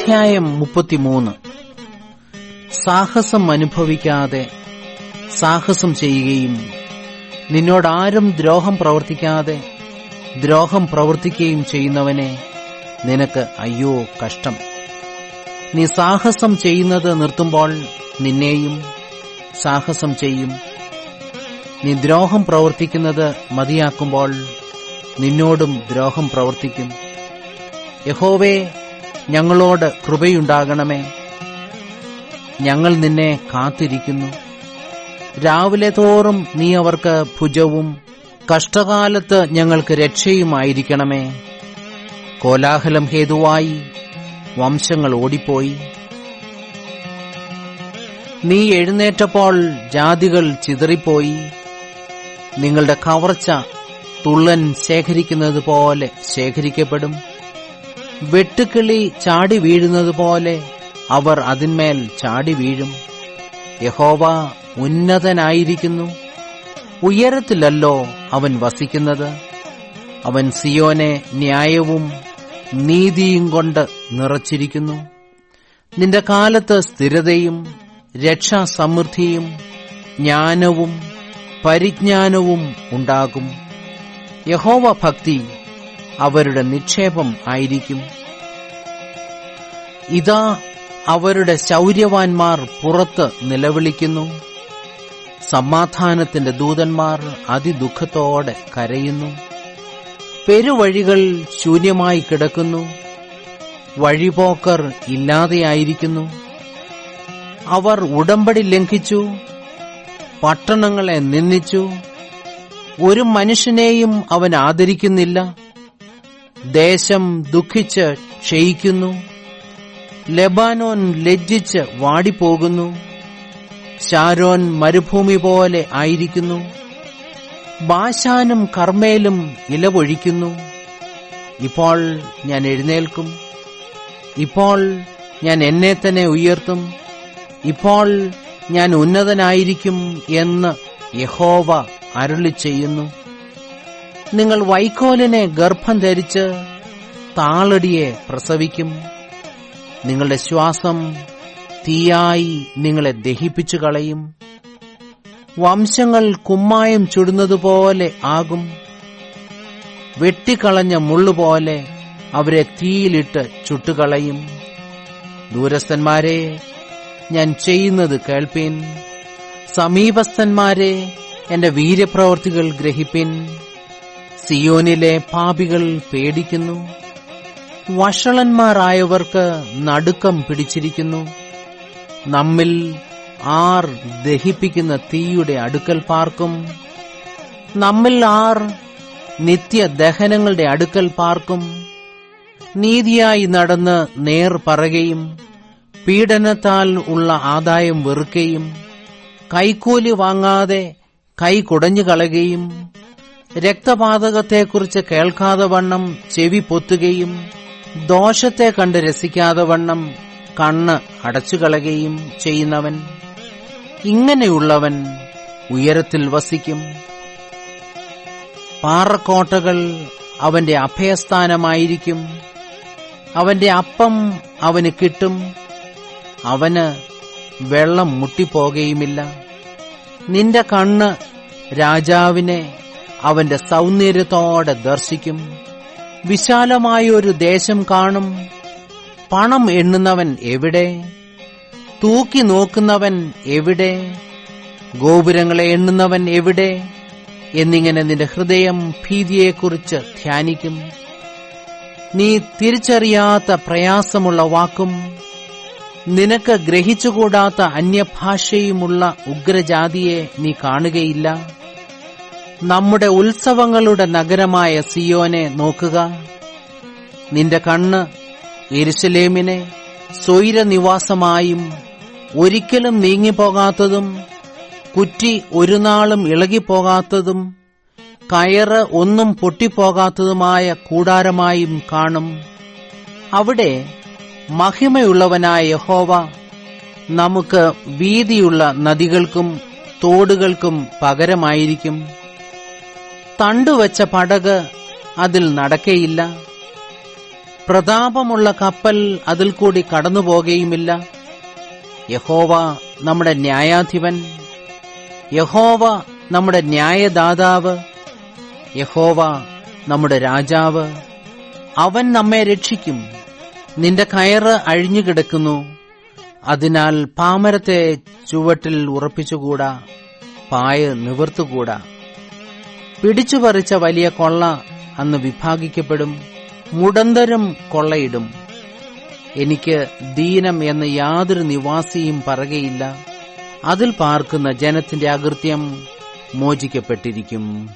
അധ്യായം 33. സാഹസം അനുഭവിക്കാതെ സാഹസം ചെയ്യുകയും നിന്നോടാരും ദ്രോഹം പ്രവർത്തിക്കാതെ ദ്രോഹം പ്രവർത്തിക്കുകയും ചെയ്യുന്നവനെ നിനക്ക് അയ്യോ കഷ്ടം. നീ സാഹസം ചെയ്യുന്നത് നിർത്തുമ്പോൾ നിന്നെയും സാഹസം ചെയ്യും. നീ ദ്രോഹം പ്രവർത്തിക്കുന്നത് മതിയാക്കുമ്പോൾ നിന്നോടും ദ്രോഹം പ്രവർത്തിക്കും. യഹോവേ, ഞങ്ങളോട് കൃപയുണ്ടാകണമേ. ഞങ്ങൾ നിന്നെ കാത്തിരിക്കുന്നു. രാവിലെ തോറും നീ അവർക്ക് ഭുജവും കഷ്ടകാലത്ത് ഞങ്ങൾക്ക് രക്ഷയുമായിരിക്കണമേ. കോലാഹലം ഹേതുവായി വംശങ്ങൾ ഓടിപ്പോയി. നീ എഴുന്നേറ്റപ്പോൾ ജാതികൾ ചിതറിപ്പോയി. നിങ്ങളുടെ കവർച്ച തുള്ളൻ ശേഖരിക്കുന്നത് പോലെ ശേഖരിക്കപ്പെടും. വെട്ടുക്കിളി ചാടി വീഴുന്നത് പോലെ അവർ അതിന്മേൽ ചാടി വീഴും. യഹോവ ഉന്നതനായിരിക്കുന്നു, ഉയരത്തിലല്ലോ അവൻ വസിക്കുന്നത്. അവൻ സിയോനെ ന്യായവും നീതിയും കൊണ്ട് നിറച്ചിരിക്കുന്നു. നിന്റെ കാലത്ത് സ്ഥിരതയും രക്ഷാസമൃദ്ധിയും ജ്ഞാനവും പരിജ്ഞാനവും ഉണ്ടാകും. യഹോവ ഭക്തി അവരുടെ നിക്ഷേപം ആയിരിക്കും. ഇതാ, അവരുടെ ശൗര്യവാന്മാർ പുറത്ത് നിലവിളിക്കുന്നു. സമാധാനത്തിന്റെ ദൂതന്മാർ അതിദുഃഖത്തോടെ കരയുന്നു. പെരുവഴികൾ ശൂന്യമായി കിടക്കുന്നു, വഴിപോക്കർ ഇല്ലാതെയായിരിക്കുന്നു. അവർ ഉടമ്പടി ലംഘിച്ചു, പട്ടണങ്ങളെ നിന്ദിച്ചു. ഒരു മനുഷ്യനെയും അവൻ ആദരിക്കുന്നില്ല. ദേശം ദുഃഖിച്ച് ക്ഷയിക്കുന്നു. ലെബാനോൻ ലജ്ജിച്ച് വാടിപ്പോകുന്നു. ശാരോൻ മരുഭൂമി പോലെ ആയിരിക്കുന്നു. ബാശാനും കർമ്മേലും ഇലപൊഴിക്കുന്നു. ഇപ്പോൾ ഞാൻ എഴുന്നേൽക്കും. ഇപ്പോൾ ഞാൻ എന്നെ തന്നെ ഉയർത്തും. ഇപ്പോൾ ഞാൻ ഉന്നതനായിരിക്കും എന്ന് യഹോവ അരുളിച്ചെയ്യുന്നു. നിങ്ങൾ വൈക്കോലിനെ ഗർഭം ധരിച്ച് താളടിയെ പ്രസവിക്കും. നിങ്ങളുടെ ശ്വാസം തീയായി നിങ്ങളെ ദഹിപ്പിച്ചു കളയും. വംശങ്ങൾ കുമ്മായം ചുടുന്നതുപോലെ ആകും. വെട്ടിക്കളഞ്ഞ മുള്ളുപോലെ അവരെ തീയിലിട്ട് ചുട്ടുകളയും. ദൂരസ്ഥന്മാരെ, ഞാൻ ചെയ്യുന്നത് കേൾപ്പീൻ. സമീപസ്ഥന്മാരെ, എന്റെ വീര്യപ്രവർത്തികൾ ഗ്രഹിപ്പിൻ. സിയോനിലെ പാപികൾ പേടിക്കുന്നു. വഷളന്മാരായവർക്ക് നടുക്കം പിടിച്ചിരിക്കുന്നു. നമ്മിൽ ആർ ദഹിപ്പിക്കുന്ന തീയുടെ അടുക്കൽ പാർക്കും? നമ്മിൽ ആർ നിത്യദഹനങ്ങളുടെ അടുക്കൽ പാർക്കും? നീതിയായി നടന്ന് നേർ പറയുകയും പീഡനത്താൽ ഉള്ള ആദായം വെറുക്കുകയും കൈക്കൂലി വാങ്ങാതെ കൈ കുടഞ്ഞു കളയുകയും രക്തപാതകത്തെക്കുറിച്ച് കേൾക്കാതെ വണ്ണം ചെവി പൊത്തുകയും ദോഷത്തെ കണ്ട് രസിക്കാതെ വണ്ണം കണ്ണ് അടച്ചുകളയുകയും ചെയ്യുന്നവൻ, ഇങ്ങനെയുള്ളവൻ ഉയരത്തിൽ വസിക്കും. പാറക്കോട്ടകൾ അവന്റെ അഭയസ്ഥാനമായിരിക്കും. അവന്റെ അപ്പം അവന് കിട്ടും. അവന് വെള്ളം മുട്ടിപ്പോകുകയുമില്ല. നിന്റെ കണ്ണ് രാജാവിനെ അവന്റെ സൗന്ദര്യത്തോടെ ദർശിക്കും. വിശാലമായൊരു ദേശം കാണും. പണം എണ്ണുന്നവൻ എവിടെ? തൂക്കി നോക്കുന്നവൻ എവിടെ? ഗോപുരങ്ങളെ എണ്ണുന്നവൻ എവിടെ? എന്നിങ്ങനെ നിന്റെ ഹൃദയം ഭീതിയെക്കുറിച്ച് ധ്യാനിക്കും. നീ തിരിച്ചറിയാത്ത പ്രയാസമുള്ള വാക്കും നിനക്ക് ഗ്രഹിച്ചുകൂടാത്ത അന്യഭാഷയുമുള്ള ഉഗ്രജാതിയെ നീ കാണുകയില്ല. നമ്മുടെ ഉത്സവങ്ങളുടെ നഗരമായ സിയോനെ നോക്കുക. നിന്റെ കണ്ണ് യെരുശലേമിനെ സ്വൈരനിവാസമായും ഒരിക്കലും നീങ്ങിപ്പോകാത്തതും കുറ്റി ഒരു നാളും ഇളകിപ്പോകാത്തതും കയറ് ഒന്നും പൊട്ടിപ്പോകാത്തതുമായ കൂടാരമായും കാണും. അവിടെ മഹിമയുള്ളവനായ യഹോവ നമുക്ക് വീതിയുള്ള നദികൾക്കും തോടുകൾക്കും പകരമായിരിക്കും. തണ്ടുവച്ച പടക് അതിൽ നടക്കയില്ല. പ്രതാപമുള്ള കപ്പൽ അതിൽ കൂടി കടന്നുപോകുകയുമില്ല. യഹോവ നമ്മുടെ ന്യായാധിപൻ, യഹോവ നമ്മുടെ ന്യായദാതാവ്, യഹോവ നമ്മുടെ രാജാവ്. അവൻ നമ്മെ രക്ഷിക്കും. നിന്റെ കയറ് അഴിഞ്ഞുകിടക്കുന്നു, അതിനാൽ പാമരത്തെ ചുവട്ടിൽ ഉറപ്പിച്ചുകൂടാ, പായ നിവർത്തുകൂടാ. പിടിച്ചുപറിച്ച വലിയ കൊള്ള അന്ന് വിഭാഗിക്കപ്പെടും, മുടന്തരും കൊള്ളയിടും. എനിക്ക് ദീനം എന്ന് യാതൊരു നിവാസിയും പറകയില്ല. അതിൽ പാർക്കുന്ന ജനത്തിന്റെ അകൃത്യം മോചിക്കപ്പെട്ടിരിക്കും.